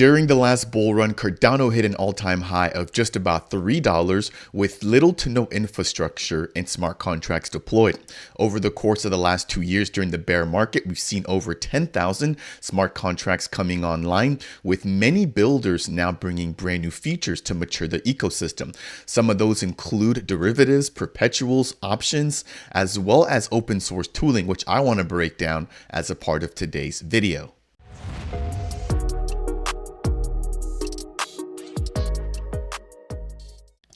During the last bull run, Cardano hit an all-time high of just about $3 with little to no infrastructure and smart contracts deployed. Over the course of the last 2 years during the bear market, we've seen over 10,000 smart contracts coming online, with many builders now bringing brand new features to mature the ecosystem. Some of those include derivatives, perpetuals, options, as well as open source tooling, which I want to break down as a part of today's video.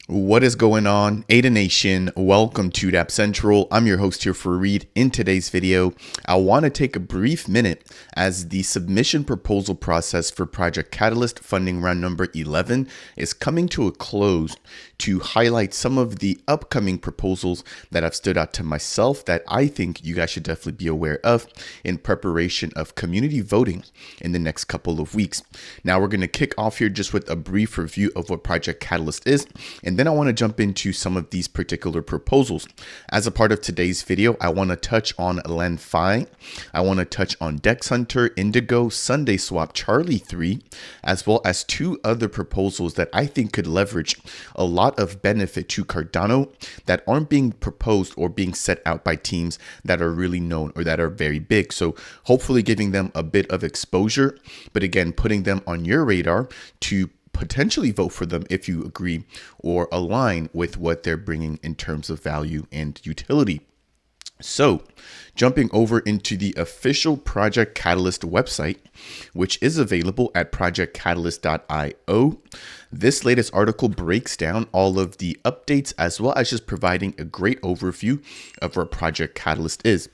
What is going on, Ada Nation? Welcome to Dapp Central. I'm your host here for Reed. In today's video, I want to take a brief minute as the submission proposal process for Project Catalyst funding round number 11 is coming to a close, to highlight some of the upcoming proposals that have stood out to myself that I think you guys should definitely be aware of in preparation of community voting in the next couple of weeks. Now we're going to kick off here just with a brief review of what Project Catalyst is, and then I want to jump into some of these particular proposals. As a part of today's video, I want to touch on Lenfi, I want to touch on DexHunter, Indigo, Sundaeswap, Charlie 3, as well as two other proposals that I think could leverage a lot of benefit to Cardano that aren't being proposed or being set out by teams that are really known or that are very big. So hopefully giving them a bit of exposure, but again, putting them on your radar to potentially vote for them if you agree or align with what they're bringing in terms of value and utility. So jumping over into the official Project Catalyst website, which is available at projectcatalyst.io. This latest article breaks down all of the updates as well as just providing a great overview of what Project Catalyst is.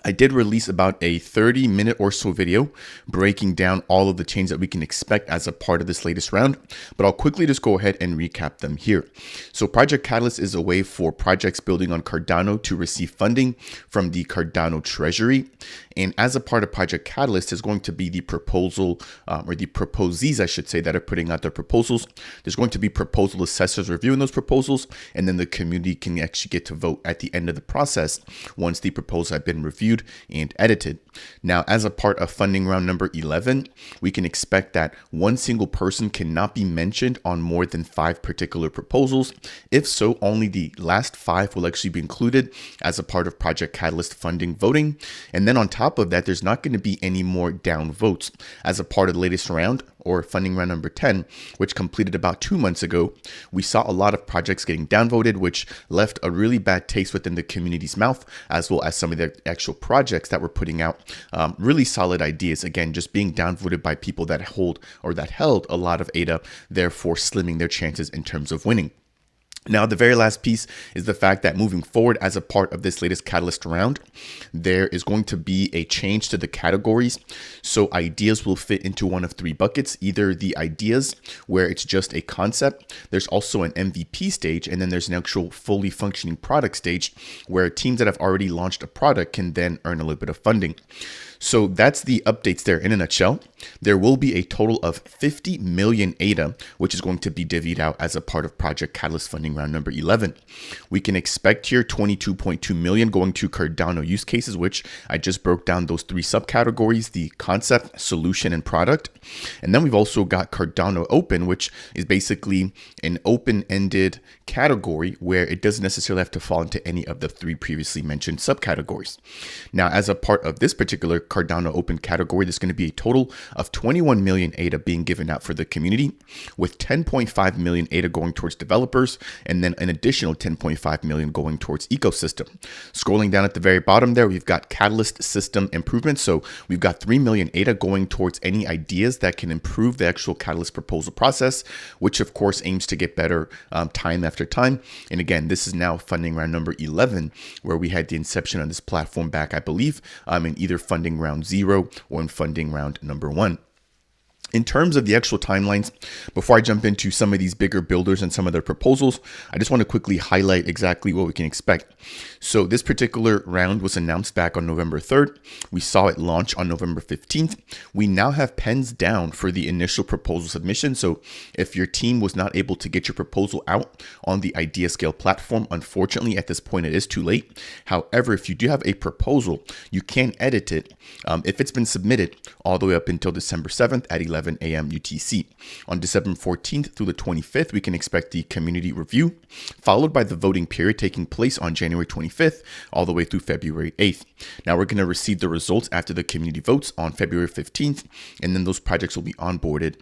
I did release about a 30-minute or so video breaking down all of the changes that we can expect as a part of this latest round, but I'll quickly just go ahead and recap them here. So Project Catalyst is a way for projects building on Cardano to receive funding from the Cardano treasury. And as a part of Project Catalyst is going to be the proposal or the proposees, I should say, that are putting out their proposals. There's going to be proposal assessors reviewing those proposals, and then the community can actually get to vote at the end of the process once the proposals have been reviewed and edited. Now, as a part of funding round number 11, we can expect that one single person cannot be mentioned on more than 5 particular proposals. If so, only the last 5 will actually be included as a part of Project Catalyst funding voting. And then on top of that, there's not going to be any more down votes. As a part of the latest round, or funding round number 10, which completed about 2 months ago, we saw a lot of projects getting downvoted, which left a really bad taste within the community's mouth, as well as some of the actual projects that were putting out really solid ideas, again, just being downvoted by people that hold or that held a lot of ADA, therefore slimming their chances in terms of winning. Now, the very last piece is the fact that moving forward as a part of this latest Catalyst round, there is going to be a change to the categories. So ideas will fit into one of 3 buckets, either the ideas where it's just a concept, there's also an MVP stage, and then there's an actual fully functioning product stage where teams that have already launched a product can then earn a little bit of funding. So that's the updates there in a nutshell. There will be a total of 50 million ADA, which is going to be divvied out as a part of Project Catalyst funding round number 11. We can expect here 22.2 million going to Cardano use cases, which I just broke down those 3 subcategories, the concept, solution, and product. And then we've also got Cardano Open, which is basically an open-ended category where it doesn't necessarily have to fall into any of the 3 previously mentioned subcategories. Now, as a part of this particular Cardano Open category, there's going to be a total of 21 million ADA being given out for the community, with 10.5 million ADA going towards developers, and then an additional 10.5 million going towards ecosystem. Scrolling down at the very bottom there, we've got Catalyst system improvements. So we've got 3 million ADA going towards any ideas that can improve the actual Catalyst proposal process, which of course aims to get better time after time. And again, this is now funding round number 11, where we had the inception of this platform back, I believe, in either funding round 0 or in funding round number 1. In terms of the actual timelines, before I jump into some of these bigger builders and some of their proposals, I just want to quickly highlight exactly what we can expect. So this particular round was announced back on November 3rd. We saw it launch on November 15th. We now have pens down for the initial proposal submission. So if your team was not able to get your proposal out on the IdeaScale platform, unfortunately, at this point, it is too late. However, if you do have a proposal, you can edit it if it's been submitted all the way up until December 7th at 11 11 a.m. UTC. On December 14th through the 25th, we can expect the community review, followed by the voting period taking place on January 25th all the way through February 8th. Now we're going to receive the results after the community votes on February 15th, and then those projects will be onboarded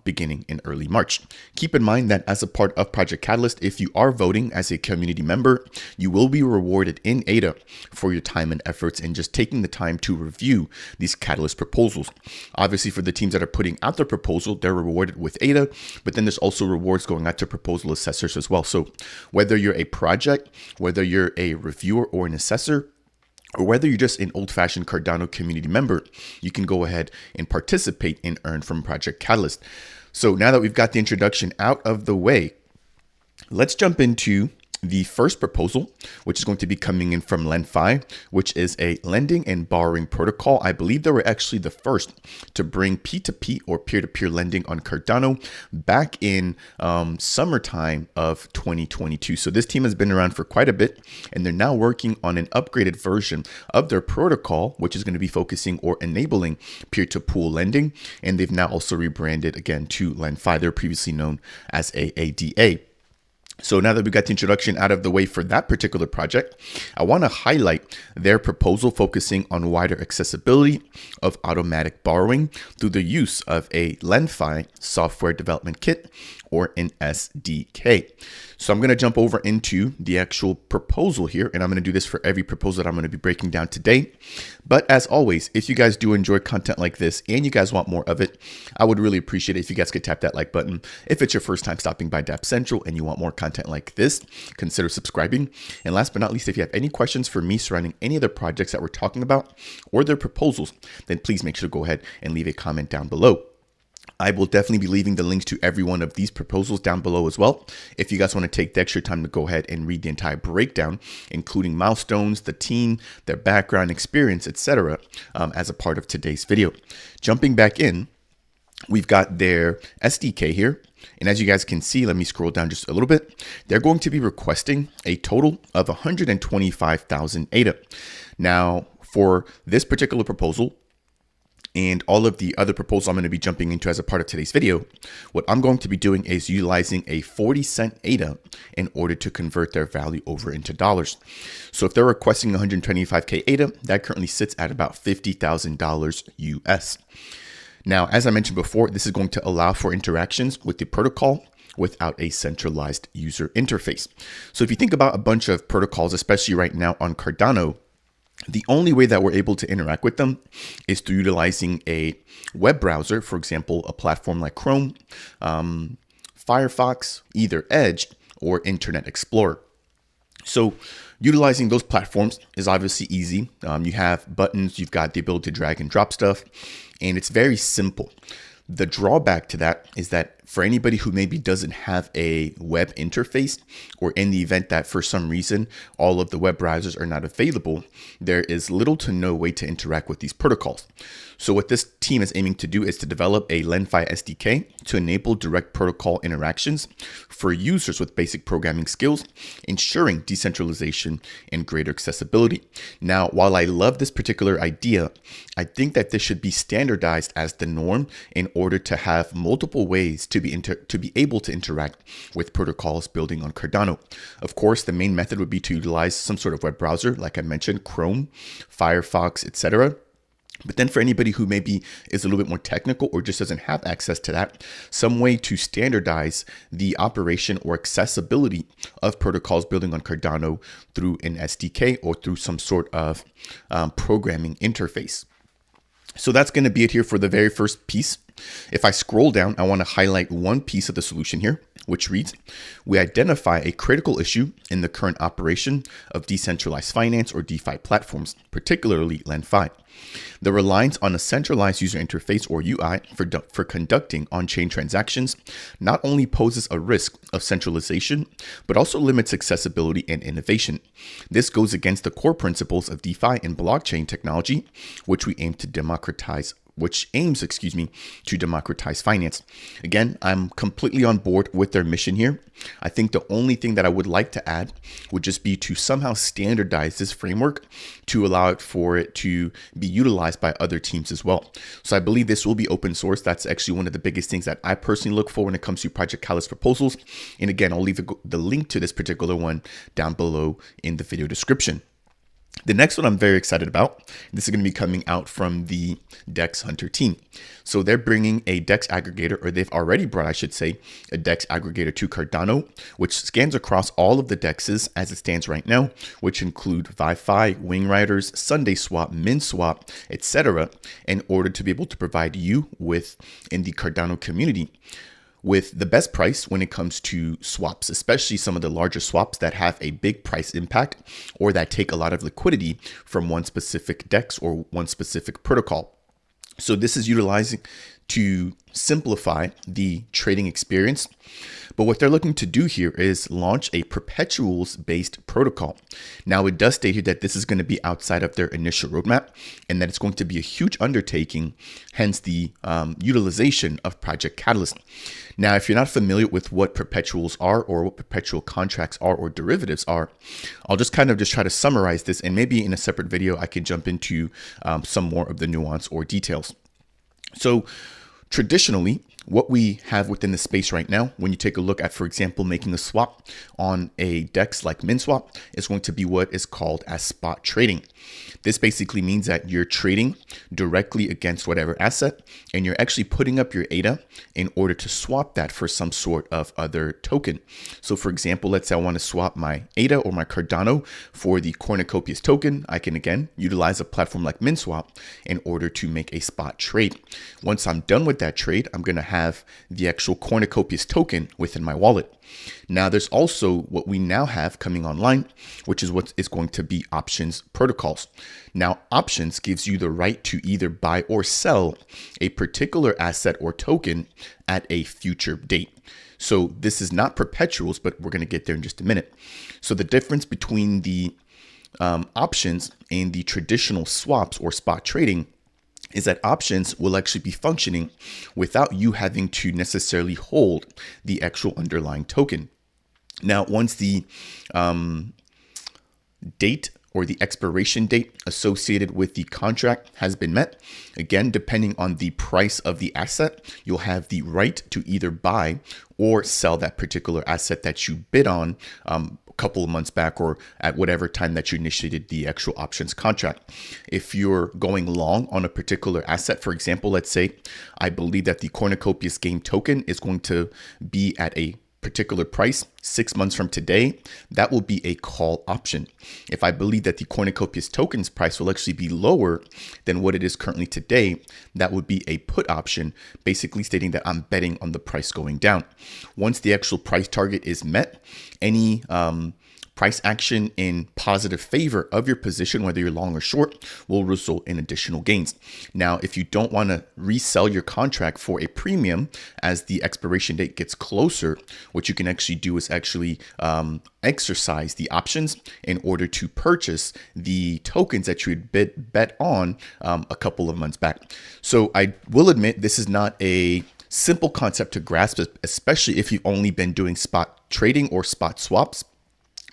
beginning in early March. Keep in mind that as a part of Project Catalyst, if you are voting as a community member, you will be rewarded in ADA for your time and efforts in just taking the time to review these Catalyst proposals. Obviously, for the teams that are putting out their proposal, they're rewarded with ADA, but then there's also rewards going out to proposal assessors as well. So whether you're a project, whether you're a reviewer or an assessor, or whether you're just an old-fashioned Cardano community member, you can go ahead and participate and earn from Project Catalyst. So now that we've got the introduction out of the way, let's jump into the first proposal, which is going to be coming in from Lenfi, which is a lending and borrowing protocol. I believe they were actually the first to bring P2P or peer-to-peer lending on Cardano back in summertime of 2022. So this team has been around for quite a bit, and they're now working on an upgraded version of their protocol, which is going to be focusing or enabling peer-to-pool lending. And they've now also rebranded again to Lenfi. They're previously known as AADA. So now that we got the introduction out of the way for that particular project, I want to highlight their proposal focusing on wider accessibility of automatic borrowing through the use of a Lenfi software development kit, or an SDK. So I'm going to jump over into the actual proposal here, and I'm going to do this for every proposal that I'm going to be breaking down today. But as always, if you guys do enjoy content like this and you guys want more of it, I would really appreciate it if you guys could tap that like button. If it's your first time stopping by Dapp Central and you want more content like this, consider subscribing. And last but not least, if you have any questions for me surrounding any of the projects that we're talking about or their proposals, then please make sure to go ahead and leave a comment down below. I will definitely be leaving the links to every one of these proposals down below as well. If you guys want to take the extra time to go ahead and read the entire breakdown, including milestones, the team, their background, experience, etc., as a part of today's video. Jumping back in, we've got their SDK here. And as you guys can see, let me scroll down just a little bit. They're going to be requesting a total of 125,000 ADA. Now, for this particular proposal, and all of the other proposals I'm going to be jumping into as a part of today's video, what I'm going to be doing is utilizing a 40-cent ADA in order to convert their value over into dollars. So if they're requesting 125K ADA, that currently sits at about $50,000 US. Now, as I mentioned before, this is going to allow for interactions with the protocol without a centralized user interface. So if you think about a bunch of protocols, especially right now on Cardano, the only way that we're able to interact with them is through utilizing a web browser, for example, a platform like Chrome, Firefox, either Edge, or Internet Explorer. So utilizing those platforms is obviously easy. You have buttons, you've got the ability to drag and drop stuff, and it's very simple. The drawback to that is that for anybody who maybe doesn't have a web interface, or in the event that for some reason all of the web browsers are not available, there is little to no way to interact with these protocols. So what this team is aiming to do is to develop a Lenfi SDK to enable direct protocol interactions for users with basic programming skills, ensuring decentralization and greater accessibility. Now, while I love this particular idea, I think that this should be standardized as the norm in order to have multiple ways to be able to interact with protocols building on Cardano. Of course, the main method would be to utilize some sort of web browser, like I mentioned, Chrome, Firefox, etc. But then for anybody who maybe is a little bit more technical or just doesn't have access to that, some way to standardize the operation or accessibility of protocols building on Cardano through an SDK or through some sort of programming interface. So that's going to be it here for the very first piece. If I scroll down, I want to highlight one piece of the solution here, which reads, we identify a critical issue in the current operation of decentralized finance or DeFi platforms, particularly Lenfi. The reliance on a centralized user interface or UI for conducting on-chain transactions not only poses a risk of centralization, but also limits accessibility and innovation. This goes against the core principles of DeFi and blockchain technology, which we aim to democratize which aims, to democratize finance. Again, I'm completely on board with their mission here. I think the only thing that I would like to add would just be to somehow standardize this framework to allow it for it to be utilized by other teams as well. So I believe this will be open source. That's actually one of the biggest things that I personally look for when it comes to Project Catalyst proposals. And again, I'll leave the link to this particular one down below in the video description. The next one I'm very excited about. This is going to be coming out from the DexHunter team. So they're bringing a DEX aggregator, or they've already brought, I should say, a DEX aggregator to Cardano, which scans across all of the DEXs as it stands right now, which include ViFi, Wing Riders, Sundaeswap, MinSwap, etc., in order to be able to provide you with, in the Cardano community, with the best price when it comes to swaps, especially some of the larger swaps that have a big price impact or that take a lot of liquidity from one specific DEX or one specific protocol. So this is utilizing to simplify the trading experience. But what they're looking to do here is launch a perpetuals based protocol. Now it does state here that this is going to be outside of their initial roadmap and that it's going to be a huge undertaking, hence the utilization of Project Catalyst. Now, if you're not familiar with what perpetuals are or what perpetual contracts are or derivatives are, I'll just kind of try to summarize this, and maybe in a separate video, I can jump into some more of the nuance or details. So traditionally, what we have within the space right now, when you take a look at, for example, making a swap on a DEX like MinSwap, is going to be what is called as spot trading. This basically means that you're trading directly against whatever asset, and you're actually putting up your ADA in order to swap that for some sort of other token. So for example, let's say I want to swap my ADA or my Cardano for the Cornucopias token. I can again utilize a platform like MinSwap in order to make a spot trade. Once I'm done with that trade, I'm going to have the actual Cornucopias token within my wallet. Now, there's also what we now have coming online, which is what is going to be options protocols. Now, options gives you the right to either buy or sell a particular asset or token at a future date. So this is not perpetuals, but we're going to get there in just a minute. So the difference between the options and the traditional swaps or spot trading is that options will actually be functioning without you having to necessarily hold the actual underlying token. Now, once the date or the expiration date associated with the contract has been met, again, depending on the price of the asset, you'll have the right to either buy or sell that particular asset that you bid on couple of months back or at whatever time that you initiated the actual options contract. If you're going long on a particular asset, for example, let's say I believe that the Cornucopias game token is going to be at a particular price 6 months from today, that will be a call option. If I believe that the Cornucopias token's price will actually be lower than what it is currently today, that would be a put option, basically stating that I'm betting on the price going down. Once the actual price target is met, any price action in positive favor of your position, whether you're long or short, will result in additional gains. Now, if you don't want to resell your contract for a premium as the expiration date gets closer, what you can actually do is actually exercise the options in order to purchase the tokens that you had bet on a couple of months back. So I will admit this is not a simple concept to grasp, especially if you've only been doing spot trading or spot swaps.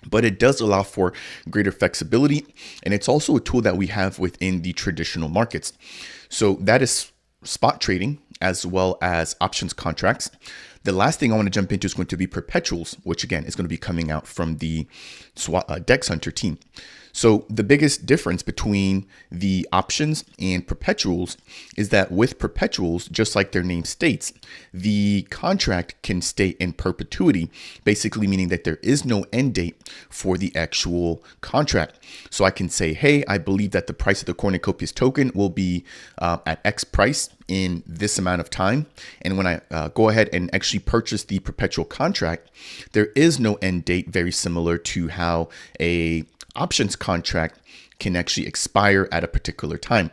But it does allow for greater flexibility, and it's also a tool that we have within the traditional markets. So that is spot trading as well as options contracts. The last thing I want to jump into is going to be perpetuals, which again is going to be coming out from the DexHunter team. So the biggest difference between the options and perpetuals is that with perpetuals, just like their name states, the contract can stay in perpetuity, basically meaning that there is no end date for the actual contract. So I can say, hey, I believe that the price of the Cornucopias token will be at X price in this amount of time. And when I go ahead and actually purchase the perpetual contract, there is no end date, very similar to how a options contract can actually expire at a particular time.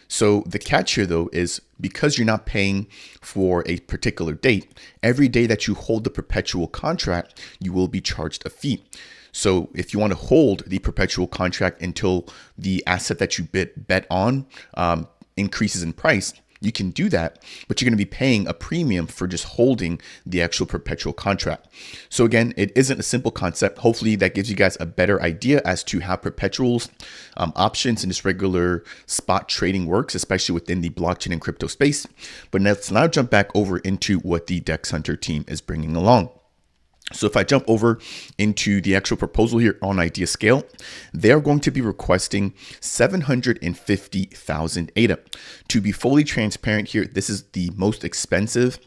So the catch here, though, is because you're not paying for a particular date, every day that you hold the perpetual contract, you will be charged a fee. So if you want to hold the perpetual contract until the asset that you bet on increases in price, you can do that, but you're going to be paying a premium for just holding the actual perpetual contract. So again, it isn't a simple concept. Hopefully that gives you guys a better idea as to how perpetuals, options, and just regular spot trading works, especially within the blockchain and crypto space. But let's now jump back over into what the DexHunter team is bringing along. So if I jump over into the actual proposal here on Idea Scale, they're going to be requesting 750,000 ADA. To be fully transparent here, this is the most expensive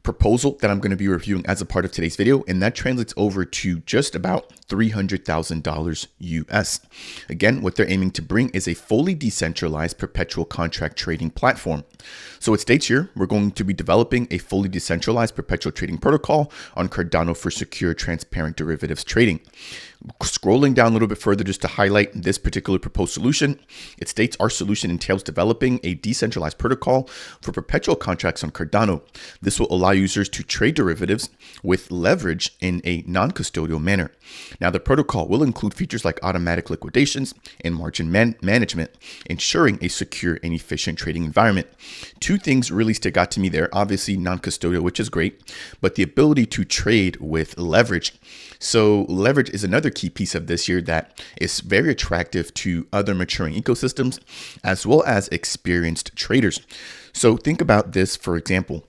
proposal that I'm going to be reviewing as a part of today's video, and that translates over to just about $300,000 US. Again, what they're aiming to bring is a fully decentralized perpetual contract trading platform. So it states here, we're going to be developing a fully decentralized perpetual trading protocol on Cardano for secure, transparent derivatives trading. Scrolling down a little bit further just to highlight this particular proposed solution, it states our solution entails developing a decentralized protocol for perpetual contracts on Cardano. This will allow users to trade derivatives with leverage in a non-custodial manner. Now, the protocol will include features like automatic liquidations and margin management, ensuring a secure and efficient trading environment. Two things really stick out to me there. Obviously, non-custodial, which is great, but the ability to trade with leverage. So leverage is another key piece of this here that is very attractive to other maturing ecosystems as well as experienced traders. So think about this, for example.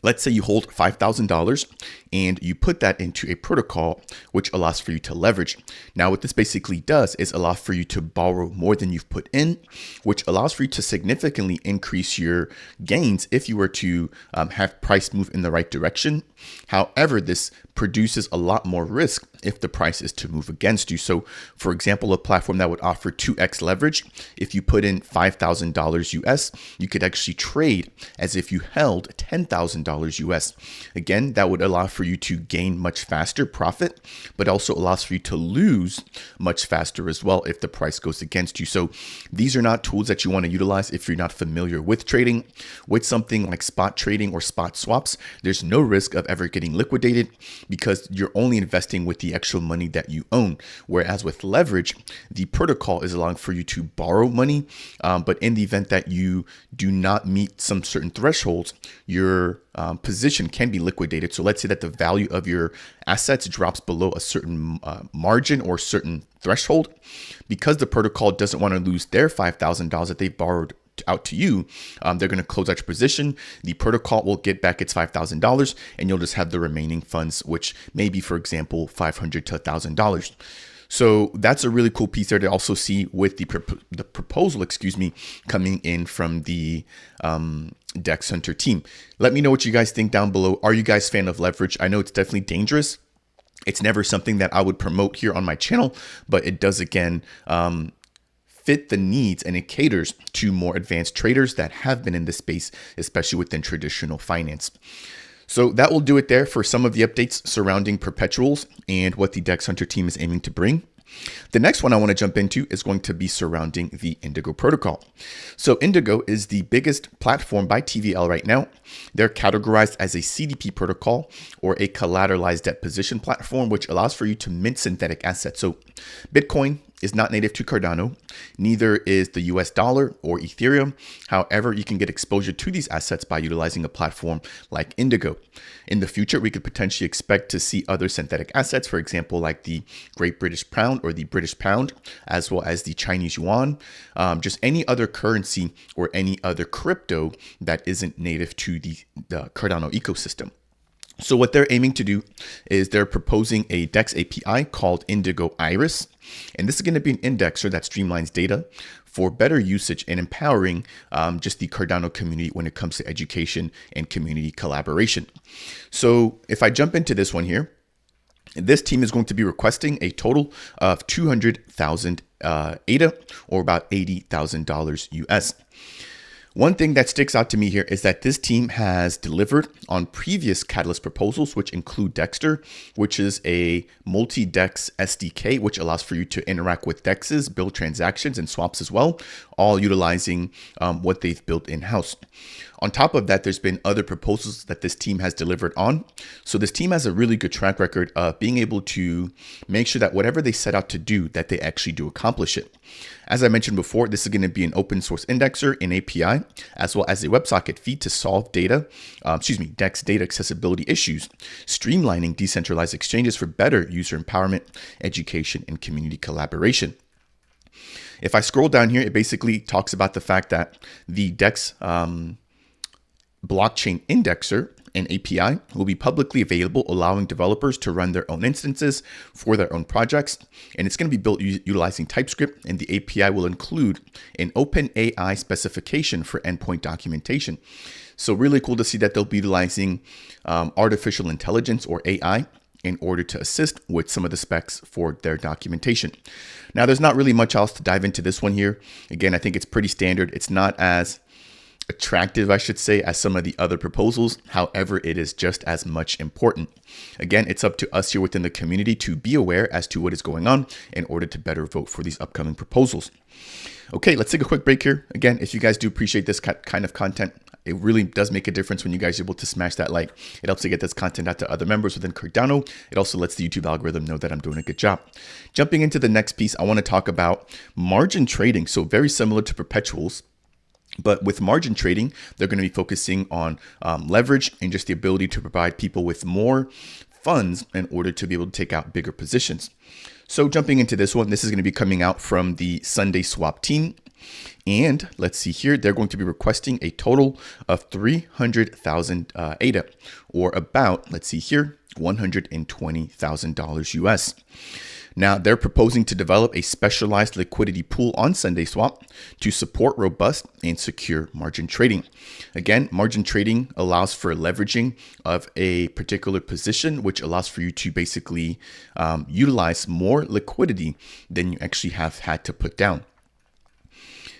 Let's say you hold $5,000 and you put that into a protocol which allows for you to leverage. Now, what this basically does is allow for you to borrow more than you've put in, which allows for you to significantly increase your gains if you were to have price move in the right direction. However, this produces a lot more risk if the price is to move against you. So for example, a platform that would offer 2x leverage, if you put in $5,000 US, you could actually trade as if you held $10,000 US. Again, that would allow for you to gain much faster profit, but also allows for you to lose much faster as well if the price goes against you. So these are not tools that you want to utilize if you're not familiar with trading. With something like spot trading or spot swaps, there's no risk of ever getting liquidated because you're only investing with the actual money that you own. Whereas with leverage, the protocol is allowing for you to borrow money, but in the event that you do not meet some certain thresholds, your position can be liquidated. So let's say that the value of your assets drops below a certain margin or certain threshold. Because the protocol doesn't want to lose their $5,000 that they borrowed out to you, they're going to close out your position. The protocol will get back its $5,000 and you'll just have the remaining funds, which may be, for example, $500 to $1,000. So that's a really cool piece there to also see with the proposal, coming in from the DexHunter team. Let me know what you guys think down below. Are you guys a fan of leverage? I know it's definitely dangerous. It's never something that I would promote here on my channel, but it does, again, fit the needs and it caters to more advanced traders that have been in this space, especially within traditional finance. So that will do it there for some of the updates surrounding perpetuals and what the DexHunter team is aiming to bring. The next one I want to jump into is going to be surrounding the Indigo protocol. So Indigo is the biggest platform by TVL right now. They're categorized as a CDP protocol or a collateralized debt position platform, which allows for you to mint synthetic assets. So Bitcoin is not native to Cardano, neither is the US dollar or Ethereum. However, you can get exposure to these assets by utilizing a platform like Indigo. In the future, we could potentially expect to see other synthetic assets, for example, like the Great British Pound or the British Pound, as well as the Chinese Yuan, just any other currency or any other crypto that isn't native to the Cardano ecosystem. So what they're aiming to do is they're proposing a DEX API called Indigo Iris. And this is going to be an indexer that streamlines data for better usage and empowering just the Cardano community when it comes to education and community collaboration. So if I jump into this one here, this team is going to be requesting a total of 200,000 ADA or about $80,000 US. One thing that sticks out to me here is that this team has delivered on previous Catalyst proposals, which include Dexter, which is a multi-DEX SDK, which allows for you to interact with DEXs, build transactions and swaps as well, all utilizing what they've built in-house. On top of that, there's been other proposals that this team has delivered on. So this team has a really good track record of being able to make sure that whatever they set out to do, that they actually do accomplish it. As I mentioned before, this is going to be an open source indexer and API, as well as a WebSocket feed to solve DEX data accessibility issues, streamlining decentralized exchanges for better user empowerment, education, and community collaboration. If I scroll down here, it basically talks about the fact that the DEX blockchain indexer and API will be publicly available, allowing developers to run their own instances for their own projects. And it's going to be built utilizing TypeScript, and the API will include an OpenAI specification for endpoint documentation. So really cool to see that they'll be utilizing artificial intelligence or AI in order to assist with some of the specs for their documentation. Now, there's not really much else to dive into this one here. Again, I think it's pretty standard. It's not as attractive, I should say, as some of the other proposals. However, it is just as much important. Again, it's up to us here within the community to be aware as to what is going on in order to better vote for these upcoming proposals. Okay, let's take a quick break here. Again, if you guys do appreciate this kind of content, it really does make a difference when you guys are able to smash that like. It helps to get this content out to other members within Cardano. It also lets the YouTube algorithm know that I'm doing a good job. Jumping into the next piece, I want to talk about margin trading. So very similar to perpetuals, but with margin trading, they're going to be focusing on leverage and just the ability to provide people with more funds in order to be able to take out bigger positions. So jumping into this one, this is going to be coming out from the Sundaeswap team. And let's see here, they're going to be requesting a total of 300,000 ADA, or about, let's see here, $120,000 US. Now, they're proposing to develop a specialized liquidity pool on Sundaeswap to support robust and secure margin trading. Again, margin trading allows for leveraging of a particular position, which allows for you to basically utilize more liquidity than you actually have had to put down.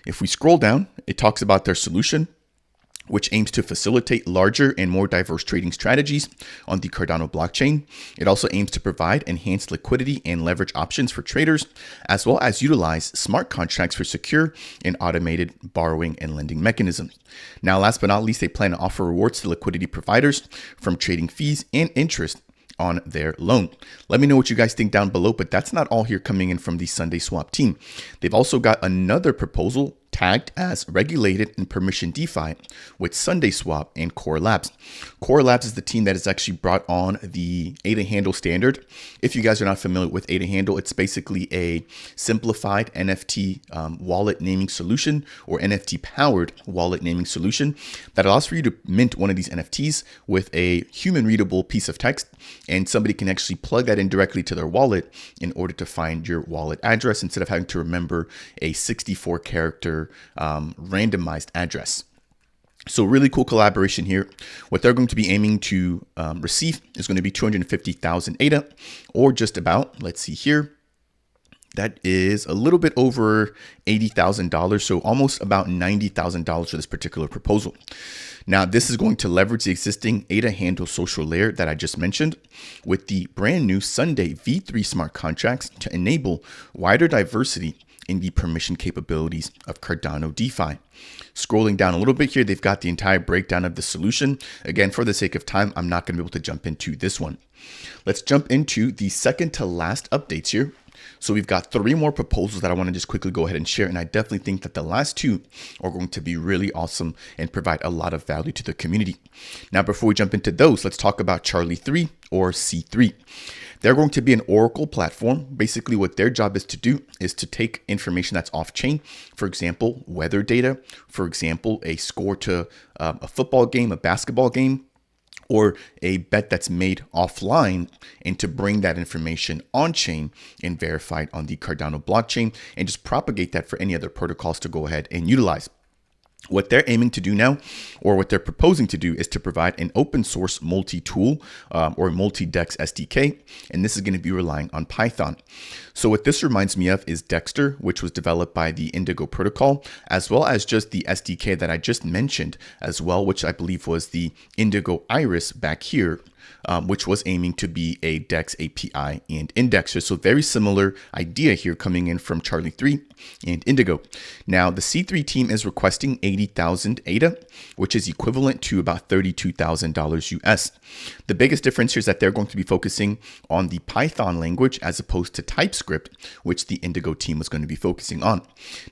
If we scroll down, it talks about their solution, which aims to facilitate larger and more diverse trading strategies on the Cardano blockchain. It also aims to provide enhanced liquidity and leverage options for traders, as well as utilize smart contracts for secure and automated borrowing and lending mechanisms. Now, last but not least, they plan to offer rewards to liquidity providers from trading fees and interest on their loan. Let me know what you guys think down below, but that's not all here coming in from the Sundaeswap team. They've also got another proposal tagged as regulated and permission DeFi with Sundaeswap and Core Labs. Core Labs is the team that has actually brought on the ADA handle standard. If you guys are not familiar with ADA handle, it's basically a simplified NFT wallet naming solution, or NFT powered wallet naming solution that allows for you to mint one of these NFTs with a human readable piece of text, and somebody can actually plug that in directly to their wallet in order to find your wallet address instead of having to remember a 64 character randomized address. So really cool collaboration here. What they're going to be aiming to receive is going to be 250,000 ADA, or just about, let's see here, that is a little bit over $80,000, so almost about $90,000 for this particular proposal. Now, this is going to leverage the existing ADA handle social layer that I just mentioned with the brand new Sunday V3 smart contracts to enable wider diversity in the permission capabilities of Cardano DeFi. Scrolling down a little bit here, they've got the entire breakdown of the solution. Again, for the sake of time, I'm not going to be able to jump into this one. Let's jump into the second to last updates here. So we've got 3 more proposals that I want to just quickly go ahead and share. And I definitely think that the last 2 are going to be really awesome and provide a lot of value to the community. Now, before we jump into those, let's talk about Charlie 3 or C3. They're going to be an Oracle platform. Basically, what their job is to do is to take information that's off chain. For example, weather data, for example, a score to a football game, a basketball game, or a bet that's made offline, and to bring that information on chain and verified on the Cardano blockchain and just propagate that for any other protocols to go ahead and utilize. What they're aiming to do now, or what they're proposing to do, is to provide an open source multi-tool or multi-DEX SDK, and this is going to be relying on Python. So what this reminds me of is Dexter, which was developed by the Indigo protocol, as well as just the SDK that I just mentioned as well, which I believe was the Indigo Iris back here, which was aiming to be a DEX API and indexer. So very similar idea here coming in from Charlie 3 and Indigo. Now the C3 team is requesting 80,000 ADA, which is equivalent to about $32,000 US. The biggest difference here is that they're going to be focusing on the Python language as opposed to TypeScript, which the Indigo team was going to be focusing on.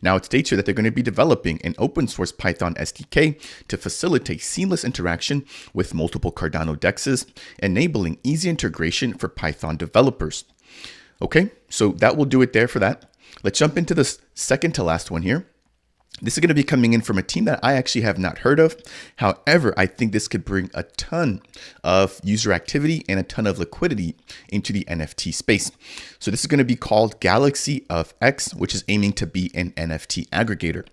Now it states here that they're going to be developing an open source Python SDK to facilitate seamless interaction with multiple Cardano DEXs, enabling easy integration for Python developers. Okay, so that will do it there for that. Let's jump into the second to last one here. This is going to be coming in from a team that I actually have not heard of. However, I think this could bring a ton of user activity and a ton of liquidity into the NFT space. So this is going to be called Galaxy of X, which is aiming to be an NFT aggregator.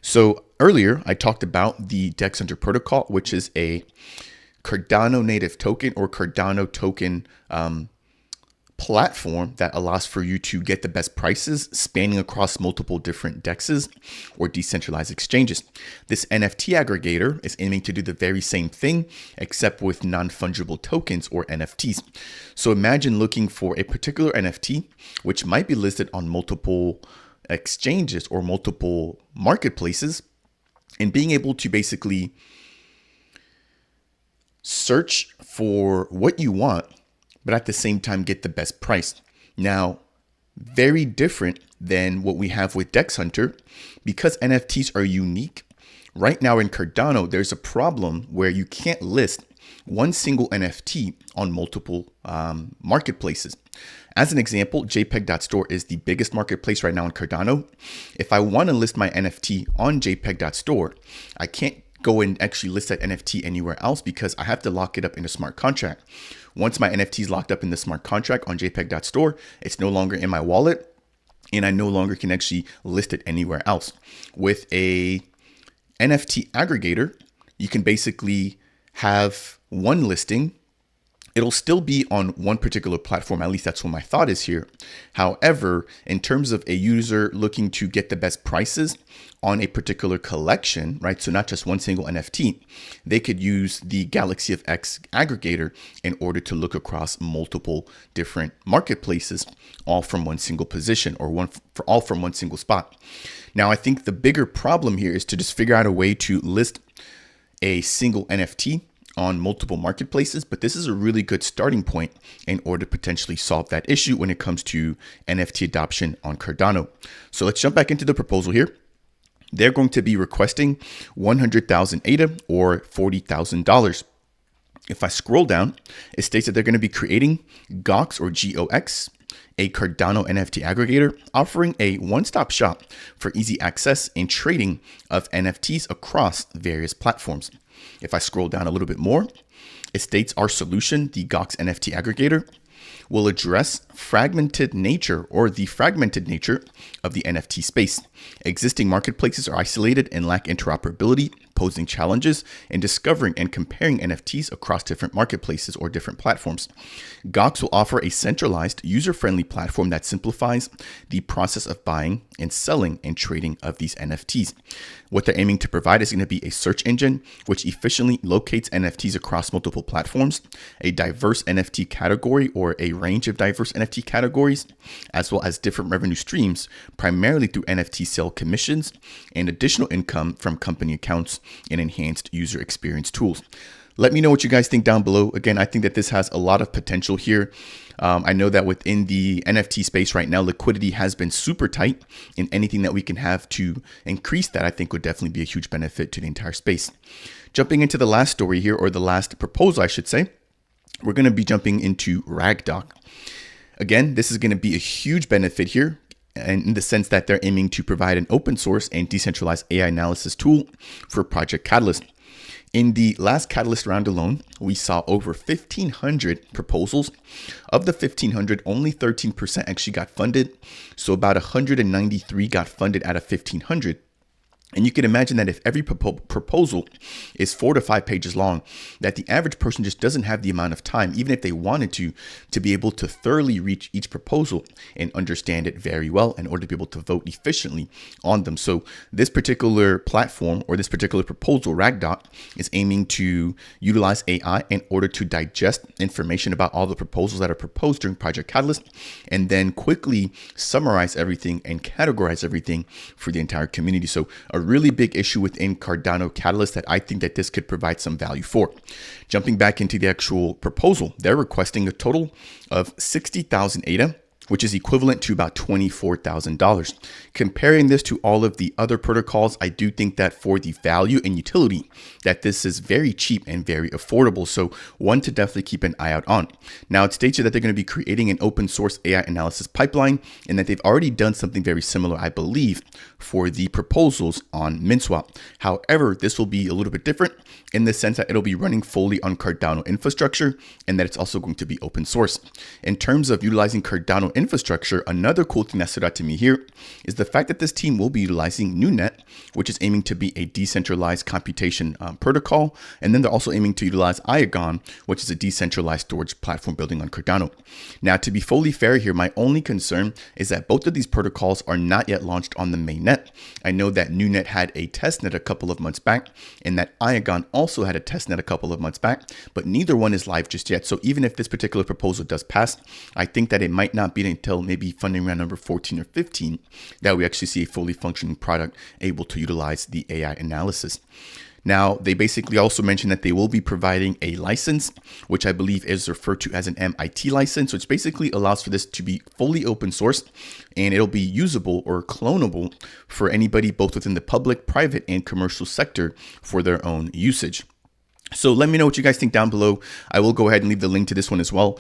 So earlier I talked about the DexHunter protocol, which is a Cardano native token or Cardano token platform that allows for you to get the best prices spanning across multiple different DEXs or decentralized exchanges. This NFT aggregator is aiming to do the very same thing, except with non-fungible tokens or NFTs. So imagine looking for a particular NFT, which might be listed on multiple exchanges or multiple marketplaces, and being able to basically search for what you want, but at the same time get the best price. Now, very different than what we have with DexHunter, because NFTs are unique. Right now in Cardano, there's a problem where you can't list one single NFT on multiple marketplaces. As an example, JPEG.store is the biggest marketplace right now in Cardano. If I want to list my NFT on JPEG.store, I can't go and actually list that NFT anywhere else because I have to lock it up in a smart contract. Once my NFT is locked up in the smart contract on JPEG.store, it's no longer in my wallet and I no longer can actually list it anywhere else. With a NFT aggregator, you can basically have one listing. It'll still be on one particular platform, at least that's what my thought is here. However, in terms of a user looking to get the best prices on a particular collection, right? So not just one single NFT, they could use the Galaxy of X aggregator in order to look across multiple different marketplaces, all from one single position or all from one single spot. Now, I think the bigger problem here is to just figure out a way to list a single NFT on multiple marketplaces, but this is a really good starting point in order to potentially solve that issue when it comes to NFT adoption on Cardano. So let's jump back into the proposal here. They're going to be requesting 100,000 ADA or $40,000. If I scroll down, it states that they're going to be creating GOX or GOX, a Cardano NFT aggregator offering a one-stop shop for easy access and trading of NFTs across various platforms. If I scroll down a little bit more, it states our solution, the GOX NFT aggregator, will address fragmented nature or the fragmented nature of the NFT space. Existing marketplaces are isolated and lack interoperability, posing challenges in discovering and comparing NFTs across different marketplaces or different platforms. GOX will offer a centralized, user-friendly platform that simplifies the process of buying and selling and trading of these NFTs. What they're aiming to provide is going to be a search engine which efficiently locates NFTs across multiple platforms, a diverse NFT category or a range of diverse NFT categories, as well as different revenue streams, primarily through NFT sale commissions and additional income from company accounts and enhanced user experience tools. Let me know what you guys think down below. Again, I think that this has a lot of potential here. I know that within the NFT space right now, liquidity has been super tight, and anything that we can have to increase that, I think would definitely be a huge benefit to the entire space. Jumping into the last story here, or the last proposal, I should say, we're going to be jumping into RagDoc. Again, this is going to be a huge benefit here, and in the sense that they're aiming to provide an open source and decentralized AI analysis tool for Project Catalyst. In the last Catalyst round alone, we saw over 1,500 proposals. Of the 1,500, only 13% actually got funded. So about 193 got funded out of 1,500. And you can imagine that if every proposal is 4 to 5 pages long, that the average person just doesn't have the amount of time, even if they wanted to be able to thoroughly reach each proposal and understand it very well in order to be able to vote efficiently on them. So this particular platform, or this particular proposal, RagDoc, is aiming to utilize AI in order to digest information about all the proposals that are proposed during Project Catalyst, and then quickly summarize everything and categorize everything for the entire community. So a really big issue within Cardano Catalyst that I think that this could provide some value for. Jumping back into the actual proposal, they're requesting a total of 60,000 ADA, which is equivalent to about $24,000. Comparing this to all of the other protocols, I do think that for the value and utility, that this is very cheap and very affordable. So one to definitely keep an eye out on. Now, it states here that they're going to be creating an open source AI analysis pipeline, and that they've already done something very similar, I believe, for the proposals on MintSwap. However, this will be a little bit different in the sense that it'll be running fully on Cardano infrastructure, and that it's also going to be open source. In terms of utilizing Cardano infrastructure, another cool thing that stood out to me here is the fact that this team will be utilizing NewNet, which is aiming to be a decentralized computation protocol. And then they're also aiming to utilize Iagon, which is a decentralized storage platform building on Cardano. Now, to be fully fair here, my only concern is that both of these protocols are not yet launched on the mainnet. I know that NewNet had a testnet a couple of months back, and that Iagon also had a testnet a couple of months back, but neither one is live just yet. So even if this particular proposal does pass, I think that it might not be until maybe funding round number 14 or 15 that we actually see a fully functioning product able to utilize the AI analysis. Now, they basically also mentioned that they will be providing a license, which I believe is referred to as an MIT license, which basically allows for this to be fully open source, and it'll be usable or clonable for anybody both within the public, private, and commercial sector for their own usage. So let me know what you guys think down below. I will go ahead and leave the link to this one as well,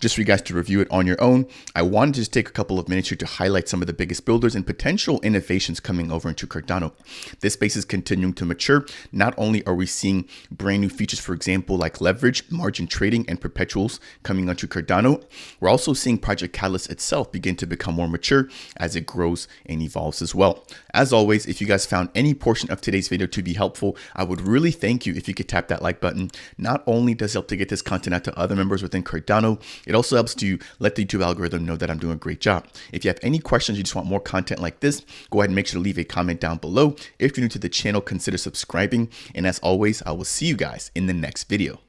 just for you guys to review it on your own. I wanted to just take a couple of minutes here to highlight some of the biggest builders and potential innovations coming over into Cardano. This space is continuing to mature. Not only are we seeing brand new features, for example, like leverage, margin trading, and perpetuals coming onto Cardano, we're also seeing Project Catalyst itself begin to become more mature as it grows and evolves as well. As always, if you guys found any portion of today's video to be helpful, I would really thank you if you could tap that like button. Not only does it help to get this content out to other members within Cardano, it also helps to let the YouTube algorithm know that I'm doing a great job. If you have any questions, you just want more content like this, go ahead and make sure to leave a comment down below. If you're new to the channel, consider subscribing. And as always, I will see you guys in the next video.